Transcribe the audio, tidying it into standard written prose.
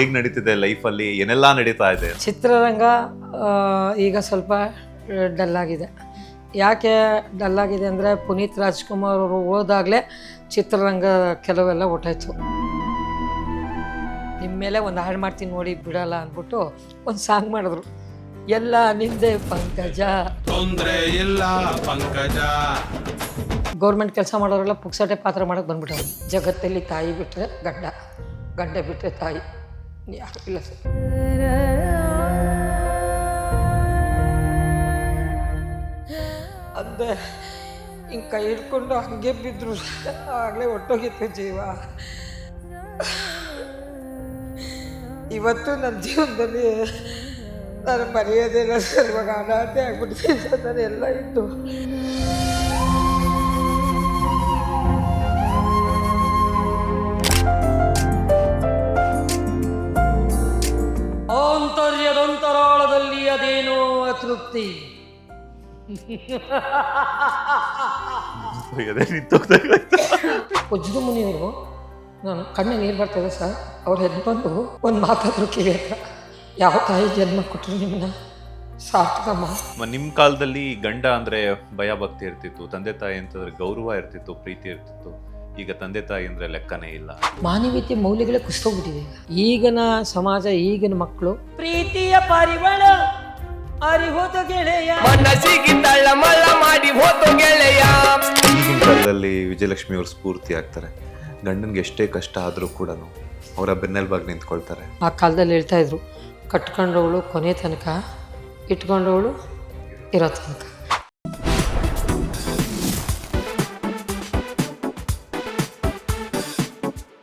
ಹೇಗ್ ನಡೀತಿದೆ ಲೈಫಲ್ಲಿ, ಏನೆಲ್ಲ ನಡೀತಾ ಇದೆ? ಚಿತ್ರರಂಗ ಈಗ ಸ್ವಲ್ಪ ಡಲ್ ಆಗಿದೆ. ಯಾಕೆ ಡಲ್ ಆಗಿದೆ ಅಂದರೆ ಪುನೀತ್ ರಾಜ್ಕುಮಾರ್ ಅವರು ಹೋದಾಗಲೇ ಚಿತ್ರರಂಗ ಕೆಲವೆಲ್ಲ ಹೊಟ್ಟಾಯ್ತು. ನಿಮ್ಮ ಮೇಲೆ ಒಂದು ಹಾಡು ಮಾಡ್ತೀನಿ ನೋಡಿ ಬಿಡಲ್ಲ ಅಂದ್ಬಿಟ್ಟು ಒಂದು ಸಾಂಗ್ ಮಾಡಿದ್ರು, ಎಲ್ಲ ನಿಂದೆ ಪಂಕಜ, ತೊಂದ್ರೆ ಇಲ್ಲ ಪಂಕಜ. ಗೌರ್ಮೆಂಟ್ ಕೆಲಸ ಮಾಡೋರೆಲ್ಲ ಪುಕ್ಸಟೆ ಪಾತ್ರ ಮಾಡೋಕೆ ಬಂದ್ಬಿಟ್ಟವ್ರು. ಜಗತ್ತಲ್ಲಿ ತಾಯಿ ಬಿಟ್ಟರೆ ಗಂಡ, ಗಂಡ ಬಿಟ್ಟರೆ ತಾಯಿ, ಯಾರು ಇಲ್ಲ ಸರ್. ಅಂದೆ ಹಿಂಗೆ ಕೈ ಹಿಡ್ಕೊಂಡು ಹಂಗೆ ಬಿದ್ರು, ಆಗಲೇ ಹೊಟ್ಟೋಗಿತ್ತು ಜೀವ. ಇವತ್ತು ನನ್ನ ಜೀವನದಲ್ಲಿ ನಾನು ಮರೆಯೋದಿಲ್ಲ ಸರ್. ಇವಾಗ ಅನಾಥೆ ಆಗ್ಬಿಟ್ಟಿದೆ ಸರ್ ನಾನು ಎಲ್ಲ ಇದ್ದು. ಆಂತರ್ಯದಂತರಾಳದಲ್ಲಿ ಅದೇನೋ ಅತೃಪ್ತಿ. ವಜ್ರ ಮುನಿಯವರು, ನಾನು ಕಣ್ಣು ನೀರು ಬರ್ತದೆ ಸರ್, ಅವ್ರು ಎದ್ದು ಬಂದು ಒಂದು ಮಾತಾದ್ರು ಕಿವಿ ಹತ್ರ, ಯಾವ ತಾಯಿ ಜನ್ಮ ಕೊಟ್ಟರು ನಿಮ್ಮನ್ನ ಸಾರ್ಥಕಮ್ಮ. ನಿಮ್ಮ ಕಾಲದಲ್ಲಿ ಗಂಡ ಅಂದ್ರೆ ಭಯ ಭಕ್ತಿ ಇರ್ತಿತ್ತು, ತಂದೆ ತಾಯಿ ಅಂತಂದ್ರೆ ಗೌರವ ಇರ್ತಿತ್ತು, ಪ್ರೀತಿ ಇರ್ತಿತ್ತು. ಈಗ ತಂದೆ ತಾಯಿ ಅಂದ್ರೆ ಲೆಕ್ಕನೇ ಇಲ್ಲ. ಮಾನವೀಯತೆ ಮೌಲ್ಯಗಳೇ ಕುಸಿದೋಗ್ಬಿಟ್ಟಿದೆ ಈಗಿನ ಸಮಾಜ. ಈಗಿನ ಮಕ್ಕಳು ಪ್ರೀತಿಯ ಪರಿಮಳ ಅರಿಹೋದ ಗೆಳೆಯ, ಈಗಿನ ಕಾಲದಲ್ಲಿ ವಿಜಯಲಕ್ಷ್ಮಿ ಅವ್ರು ಸ್ಫೂರ್ತಿ ಆಗ್ತಾರೆ. ಗಂಡನ್ಗೆ ಎಷ್ಟೇ ಕಷ್ಟ ಆದರೂ ಕೂಡ ಅವರ ಬೆನ್ನೆಲುಬಾಗಿ ನಿಂತ್ಕೊಳ್ತಾರೆ. ಆ ಕಾಲದಲ್ಲಿ ಹೇಳ್ತಾ ಇದ್ರು, ಕಟ್ಕೊಂಡವಳು ಕೊನೆ ತನಕ, ಇಟ್ಕೊಂಡವಳು ಇರೋ ತನಕ.